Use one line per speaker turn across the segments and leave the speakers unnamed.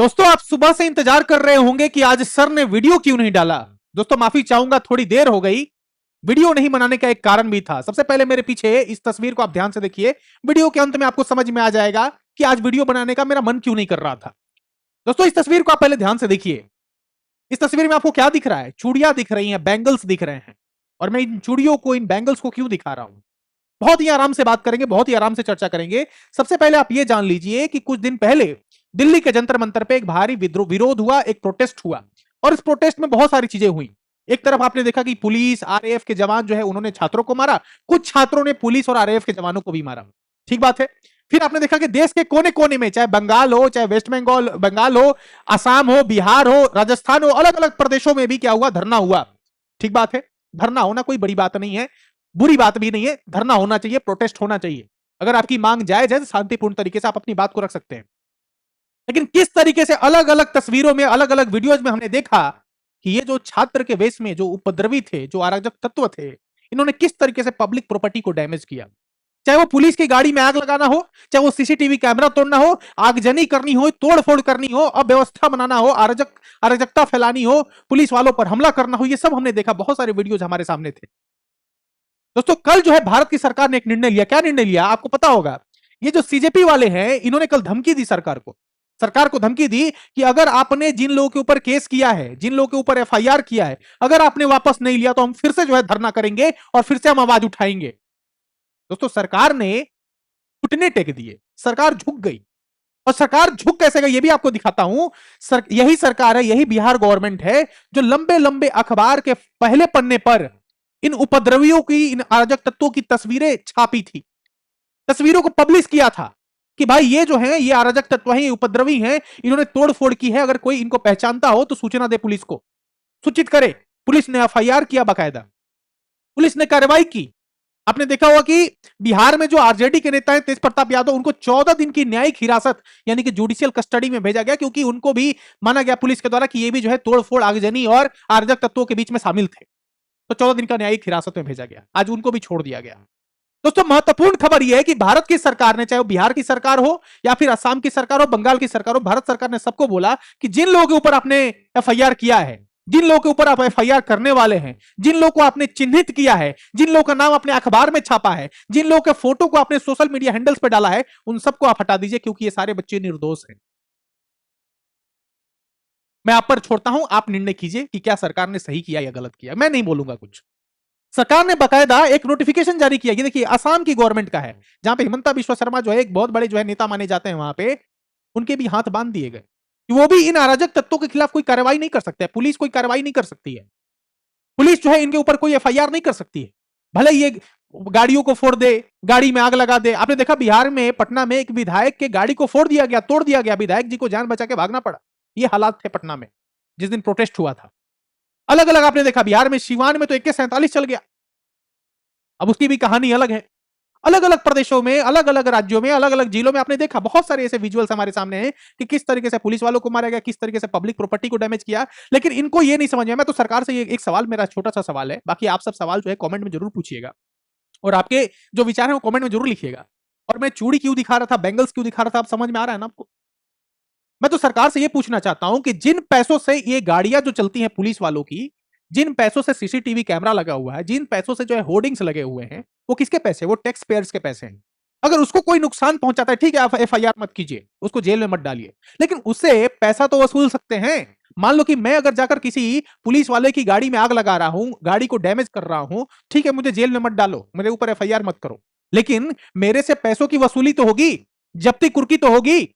दोस्तों, आप सुबह से इंतजार कर रहे होंगे कि आज सर ने वीडियो क्यों नहीं डाला। दोस्तों, माफी चाहूंगा, थोड़ी देर हो गई। वीडियो नहीं बनाने का एक कारण भी था। सबसे पहले मेरे पीछे इस तस्वीर को आप ध्यान से देखिए। वीडियो के अंत में आपको समझ में आ जाएगा कि आज वीडियो बनाने का मेरा मन क्यों नहीं कर रहा था। दोस्तों, इस तस्वीर को आप पहले ध्यान से देखिए। इस तस्वीर में आपको क्या दिख रहा है? चूड़ियां दिख रही हैं, बैंगल्स दिख रहे हैं। और मैं इन चूड़ियों को, इन बैंगल्स को क्यों दिखा रहा हूं? बहुत ही आराम से बात करेंगे, बहुत ही आराम से चर्चा करेंगे। सबसे पहले आप ये जान लीजिए कि कुछ दिन पहले दिल्ली के जंतर मंतर पे एक भारी विरोध हुआ, एक प्रोटेस्ट हुआ। और इस प्रोटेस्ट में बहुत सारी चीजें हुई। एक तरफ आपने देखा कि पुलिस, आरएएफ के जवान जो है उन्होंने छात्रों को मारा। कुछ छात्रों ने पुलिस और आरएएफ के जवानों को भी मारा। ठीक बात है। फिर आपने देखा कि देश के कोने कोने में, चाहे बंगाल हो, चाहे वेस्ट बंगाल हो, असम हो, बिहार हो, राजस्थान हो, अलग अलग प्रदेशों में भी क्या हुआ? धरना हुआ। ठीक बात है। धरना होना कोई बड़ी बात नहीं है, बुरी बात भी नहीं है। धरना होना चाहिए, प्रोटेस्ट होना चाहिए। अगर आपकी मांग जायज है तो शांतिपूर्ण तरीके से आप अपनी बात को रख सकते हैं। लेकिन किस तरीके से अलग अलग तस्वीरों में, अलग अलग वीडियोज में हमने देखा कि ये जो छात्र के वेश में जो उपद्रवी थे, जो अराजक तत्व थे, इन्होंने किस तरीके से पब्लिक प्रॉपर्टी को डैमेज किया। चाहे वो पुलिस की गाड़ी में आग लगाना हो, चाहे वो सीसीटीवी कैमरा तोड़ना हो, आगजनी करनी हो, तोड़फोड़ करनी हो, अव्यवस्था बनाना हो, अराजकता फैलानी हो, पुलिस वालों पर हमला करना हो, ये सब हमने देखा। बहुत सारे वीडियोज हमारे सामने थे। दोस्तों, कल जो है भारत की सरकार ने एक निर्णय लिया। क्या निर्णय लिया आपको पता होगा? ये जो सीजेपी वाले हैं, इन्होंने कल धमकी दी सरकार को धमकी दी कि अगर आपने जिन लोगों के ऊपर केस किया है, जिन लोगों के ऊपर एफआईआर किया है, अगर आपने वापस नहीं लिया तो हम फिर से जो है धरना करेंगे और फिर से हम आवाज उठाएंगे। दोस्तों, सरकार ने घुटने टेक दिए, सरकार झुक गई। और सरकार झुक कैसे गई ये भी आपको दिखाता हूं। यही सरकार है, यही बिहार गवर्नमेंट है जो लंबे लंबे अखबार के पहले पन्ने पर इन उपद्रवियों की, इन अराजक तत्वों की तस्वीरें छापी थी, तस्वीरों को पब्लिश किया था कि भाई ये जो है, ये अराजक तत्व हैं, ये उपद्रवी हैं, इन्होंने तोड़फोड़ की है। अगर कोई इनको पहचानता हो तो सूचना दे, पुलिस को सूचित करे। पुलिस ने एफआईआर किया, बाकायदा पुलिस ने कार्रवाई की। आपने देखा होगा कि बिहार में जो आरजेडी के नेता हैं तेज प्रताप यादव, उनको 14 दिन की न्यायिक हिरासत यानी कि जुडिशियल कस्टडी में भेजा गया, क्योंकि उनको भी माना गया पुलिस के द्वारा कि ये भी जो है तोड़फोड़, आगजनी और अराजक तत्वों के बीच में शामिल थे। तो 14 दिन का न्यायिक हिरासत में भेजा गया। आज उनको भी छोड़ दिया गया। दोस्तों, महत्वपूर्ण खबर यह है कि भारत की सरकार ने, चाहे वो बिहार की सरकार हो या फिर असम की सरकार हो, बंगाल की सरकार हो, भारत सरकार ने सबको बोला कि जिन लोगों के ऊपर आपने एफआईआर किया है, जिन लोगों के ऊपर आप एफआईआर करने वाले हैं, जिन लोगों को आपने चिन्हित किया है, जिन लोगों का नाम अपने अखबार में छापा है, जिन लोगों के फोटो को आपने सोशल मीडिया हैंडल्स पर डाला है, उन सबको आप हटा दीजिए, क्योंकि ये सारे बच्चे निर्दोष हैं। मैं आप पर छोड़ता हूं, आप निर्णय कीजिए कि क्या सरकार ने सही किया या गलत किया। मैं नहीं बोलूंगा कुछ। सरकार ने बकायदा एक नोटिफिकेशन जारी किया। ये देखिए, असम की गवर्नमेंट का है, जहां पे हिमंता बिश्वा शर्मा जो है एक बहुत बड़े जो है नेता माने जाते हैं, वहां पे उनके भी हाथ बांध दिए गए कि वो भी इन अराजक तत्वों के खिलाफ कोई कार्रवाई नहीं कर सकते। पुलिस कोई कार्रवाई नहीं कर सकती है। पुलिस जो है इनके ऊपर कोई एफआईआर नहीं कर सकती है। भले ये गाड़ियों को फोड़ दे, गाड़ी में आग लगा दे। आपने देखा बिहार में, पटना में एक विधायक के गाड़ी को फोड़ दिया गया, तोड़ दिया गया, विधायक जी को जान बचा के भागना पड़ा। ये हालात थे पटना में जिस दिन प्रोटेस्ट हुआ था। अलग अलग आपने देखा, बिहार में सिवान में तो AK-47 चल गया। अब उसकी भी कहानी अलग है। अलग अलग प्रदेशों में, अलग अलग राज्यों में, अलग अलग जिलों में आपने देखा बहुत सारे ऐसे विजुअल्स हमारे सामने हैं कि किस तरीके से पुलिस वालों को मारा गया, किस तरीके से पब्लिक प्रॉपर्टी को डैमेज किया। लेकिन इनको ये नहीं समझ में। मैं तो सरकार से ये एक सवाल, मेरा छोटा सा सवाल है, बाकी आप सब सवाल जो है कमेंट में जरूर पूछिएगा और आपके जो विचार है वो कमेंट में जरूर लिखिएगा। और मैं चूड़ी क्यों दिखा रहा था, बैंगल्स क्यों दिखा रहा था, आप समझ में आ रहा है ना आपको? मैं तो सरकार से ये पूछना चाहता हूं कि जिन पैसों से ये गाड़ियां जो चलती हैं पुलिस वालों की, जिन पैसों से सीसीटीवी कैमरा लगा हुआ है, जिन पैसों से जो है होर्डिंग्स लगे हुए हैं, वो किसके पैसे? वो टैक्स पेयर्स के पैसे हैं। अगर उसको कोई नुकसान पहुंचाता है, ठीक है, आप एफआईआर मत कीजिए, उसको जेल में मत डालिए, लेकिन उससे पैसा तो वसूल सकते हैं। मान लो कि मैं अगर जाकर किसी पुलिस वाले की गाड़ी में आग लगा रहा हूं, गाड़ी को डैमेज कर रहा हूं, ठीक है, मुझे जेल में मत डालो, मेरे ऊपर एफआईआर मत करो, लेकिन मेरे से पैसों की वसूली तो होगी, जब्ती कुर्की तो होगी।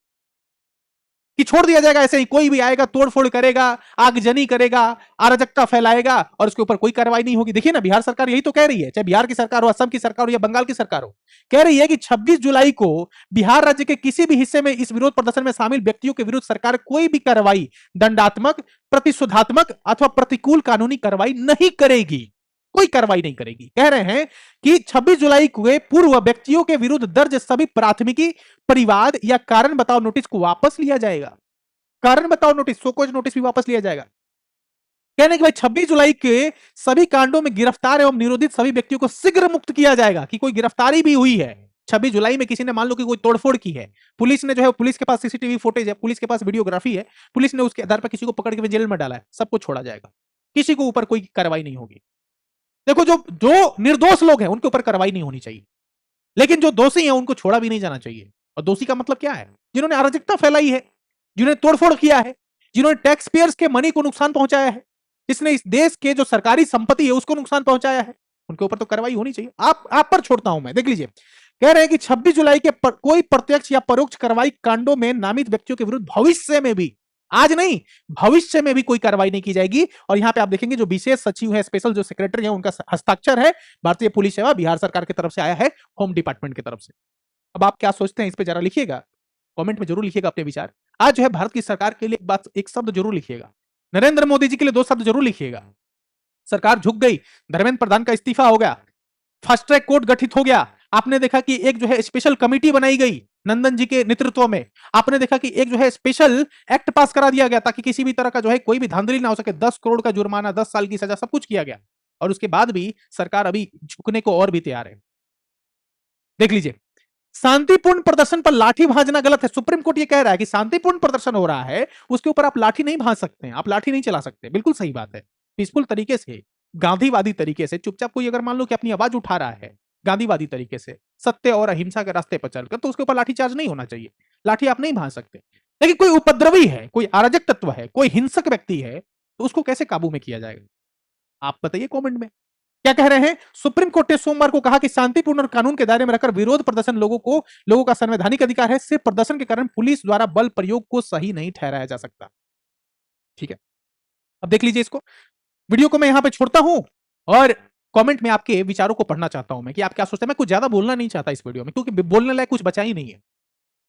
कि छोड़ दिया जाएगा ऐसे ही, कोई भी आएगा तोड़फोड़ करेगा, आगजनी करेगा, अराजकता फैलाएगा और उसके ऊपर कोई कार्रवाई नहीं होगी? देखिए ना, बिहार सरकार यही तो कह रही है, चाहे बिहार की सरकार हो, असम की सरकार हो या बंगाल की सरकार हो, कह रही है कि 26 जुलाई को बिहार राज्य के किसी भी हिस्से में इस विरोध प्रदर्शन में शामिल व्यक्तियों के विरुद्ध सरकार कोई भी कार्रवाई, दंडात्मक, प्रतिशोधात्मक अथवा प्रतिकूल कानूनी कार्रवाई नहीं करेगी। कोई कार्रवाई नहीं करेगी। कह रहे हैं कि 26 जुलाई के पूर्व व्यक्तियों के विरुद्ध दर्ज सभी प्राथमिकी, परिवाद या कारण बताओ नोटिस को वापस लिया जाएगा। कारण बताओ नोटिस, शोकॉज नोटिस भी वापस लिया जाएगा। कहने कि भाई 26 जुलाई के सभी कांडों में गिरफ्तार एवं निरोधित सभी व्यक्तियों को शीघ्र मुक्त किया जाएगा। कि कोई गिरफ्तारी भी हुई है, 26 जुलाई में किसी ने मान लो कि कोई तोड़फोड़ की है, पुलिस ने जो है, पुलिस के पास सीसीटीवी फुटेज है, पुलिस के पास वीडियोग्राफी है, पुलिस ने उसके आधार पर किसी को पकड़ के जेल में डाला है, सबको छोड़ा जाएगा, किसी को ऊपर कोई कार्रवाई नहीं होगी। देखो, जो जो निर्दोष लोग हैं उनके ऊपर कार्रवाई नहीं होनी चाहिए, लेकिन जो दोषी हैं उनको छोड़ा भी नहीं जाना चाहिए। और दोषी का मतलब क्या है? जिन्होंने अराजकता फैलाई है, जिन्होंने तोड़फोड़ किया है, जिन्होंने टैक्स पेयर्स के मनी को नुकसान पहुंचाया है, जिसने इस देश के जो सरकारी संपत्ति है उसको नुकसान पहुंचाया है, उनके ऊपर तो कार्रवाई होनी चाहिए। आप पर छोड़ता हूं मैं। देख लीजिए, कह रहे हैं कि 26 जुलाई के कोई प्रत्यक्ष या परोक्ष कार्रवाई कांडों में नामित व्यक्तियों के विरुद्ध भविष्य में भी, आज नहीं भविष्य में भी कोई कार्रवाई नहीं की जाएगी। और यहां पे आप देखेंगे जो विशेष सचिव है, स्पेशल जो सेक्रेटरी है, उनका हस्ताक्षर है भारतीय पुलिस सेवा बिहार सरकार की तरफ से आया है, होम डिपार्टमेंट की तरफ से। अब आप क्या सोचते हैं इस पे जरा लिखिएगा, कमेंट में जरूर लिखिएगा अपने विचार। आज जो है भारत की सरकार के लिए एक बात, एक शब्द जरूर लिखिएगा, नरेंद्र मोदी जी के लिए 2 शब्द जरूर लिखिएगा। सरकार झुक गई, धर्मेंद्र प्रधान का इस्तीफा हो गया, फास्ट ट्रैक कोर्ट गठित हो गया। आपने देखा कि एक जो है स्पेशल कमेटी बनाई गई नंदन जी के नेतृत्व में। आपने देखा कि एक जो है स्पेशल एक्ट पास करा दिया गया ताकि किसी भी तरह का जो है कोई भी धांधली ना हो सके। 10 करोड़ का जुर्माना, 10 साल की सजा, सब कुछ किया गया। और उसके बाद भी सरकार अभी झुकने को और भी तैयार है। देख लीजिए, शांतिपूर्ण प्रदर्शन पर लाठी भाजना गलत है। सुप्रीम कोर्ट ये कह रहा है कि शांतिपूर्ण प्रदर्शन हो रहा है, उसके ऊपर आप लाठी नहीं भाज सकते हैं, आप लाठी नहीं चला सकते। बिल्कुल सही बात है। पीसफुल तरीके से, गांधीवादी तरीके से चुपचाप कोई अगर मान लो कि अपनी आवाज उठा रहा है गांधीवादी तरीके से, सत्य और अहिंसा के रास्ते पर चलकर, तो उसके ऊपर लाठीचार्ज नहीं होना चाहिए, लाठी आप नहीं भाज सकते। लेकिन कोई उपद्रवी है, कोई अराजक तत्व है, कोई हिंसक व्यक्ति है, तो उसको कैसे काबू में किया जाएगा? आप बताइए कमेंट में। क्या कह रहे हैं? सुप्रीम कोर्ट ने सोमवार को कहा कि शांतिपूर्ण और कानून के दायरे में रखकर विरोध प्रदर्शन लोगों का संवैधानिक अधिकार है। सिर्फ प्रदर्शन के कारण पुलिस द्वारा बल प्रयोग को सही नहीं ठहराया जा सकता। ठीक है, अब देख लीजिए इसको। वीडियो को मैं यहां पे छोड़ता हूं और कमेंट में आपके विचारों को पढ़ना चाहता हूं मैं कि आप क्या सोचते हैं। मैं कुछ ज्यादा बोलना नहीं चाहता इस वीडियो में, क्योंकि बोलने लायक कुछ बचा ही नहीं है।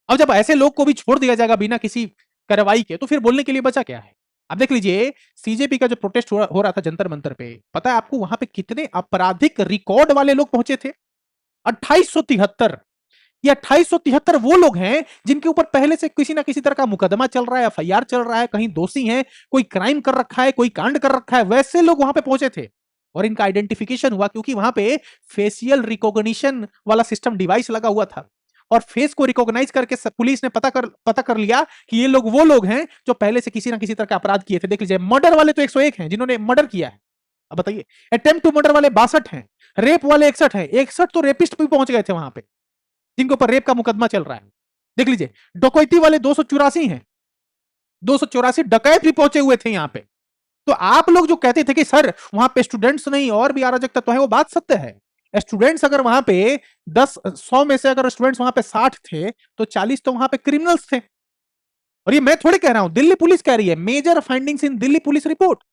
अब जब ऐसे लोग को भी छोड़ दिया जाएगा बिना किसी कार्रवाई के, तो फिर बोलने के लिए बचा क्या है? अब देख लीजिए, सीजेपी का जो प्रोटेस्ट हो रहा था जंतर मंतर पे, पता है आपको वहां पे कितने आपराधिक रिकॉर्ड वाले लोग पहुंचे थे? 2873। ये 2873 वो लोग हैं जिनके ऊपर पहले से किसी ना किसी तरह का मुकदमा चल रहा है, एफआईआर चल रहा है, कहीं दोषी हैं, कोई क्राइम कर रखा है, कोई कांड कर रखा है, वैसे लोग वहां पे पहुंचे थे। और इनका आइडेंटिफिकेशन हुआ क्योंकि वहां पे फेशियल रिकॉग्निशन वाला सिस्टम डिवाइस लगा हुआ था। और फेस को रिकॉग्नाइज करके पुलिस ने पता कर लिया कि ये लोग वो लोग हैं जो पहले से किसी ना किसी तरह का अपराध किए थे। देख लीजिए, मर्डर वाले तो 101 हैं जिन्होंने मर्डर किया है। अब बताइए, अटेम्प्ट टू मर्डर वाले 62 हैं, रेप वाले 61 हैं। 61 तो रेपिस्ट भी पहुंच गए थे वहां पे, जिनके ऊपर रेप का मुकदमा चल रहा है। देख लीजिए, डकैती वाले 284 हैं, 284 डकैत भी पहुंचे हुए थे यहां पे। तो आप लोग जो कहते थे कि सर वहां पे स्टूडेंट्स नहीं और भी अराजक तत्व है, वो बात सत्य है। स्टूडेंट्स अगर वहां पे 100 में से अगर स्टूडेंट्स वहां पे 60 थे, तो 40 तो वहां पे क्रिमिनल्स थे। और ये मैं थोड़ी कह रहा हूं, दिल्ली पुलिस कह रही है। Major findings in Delhi police report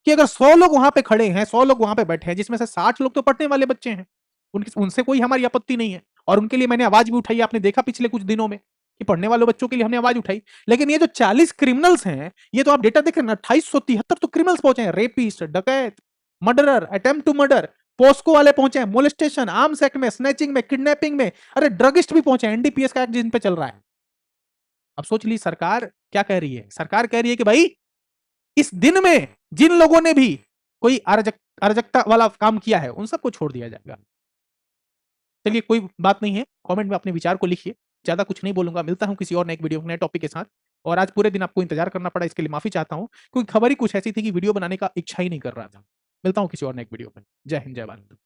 कि अगर 100 लोग वहां पे खड़े हैं, 100 लोग वहां पे बैठे हैं, जिसमें से 60 लोग तो पढ़ने वाले बच्चे हैं, उनसे कोई हमारी आपत्ति नहीं है। और उनके लिए मैंने आवाज भी उठाई, आपने देखा पिछले कुछ दिनों में कि पढ़ने वाले बच्चों के लिए हमने आवाज उठाई। लेकिन ये जो 40 क्रिमिनल्स हैं, ये तो आप डेटा देख रहे हैं, 2873 तो क्रिमिनल्स पहुंचे हैं। रेपिस्ट, डकैत, murderer, attempt to murder, POCSO वाले पहुंचे हैं, मोलेस्टेशन, आर्म्स एक्ट में, स्नैचिंग में, किडनैपिंग में, अरे ड्रगिस्ट भी पहुंचे हैं, एनडीपीएस का एक्ट जिन पे चल रहा है। अब सोच ली सरकार क्या कह रही है? सरकार कह रही है कि भाई इस दिन में जिन लोगों ने भी कोई अराजकता वाला काम किया है, उन सबको छोड़ दिया जाएगा। चलिए, कोई बात नहीं है, कमेंट में अपने विचार को लिखिए। ज्यादा कुछ नहीं बोलूंगा, मिलता हूं किसी और नए वीडियो नए टॉपिक के साथ। और आज पूरे दिन आपको इंतजार करना पड़ा, इसके लिए माफी चाहता हूं, क्योंकि खबर ही कुछ ऐसी थी कि वीडियो बनाने का इच्छा ही नहीं कर रहा था। मिलता हूं किसी और नए वीडियो में। जय हिंद, जय भारत।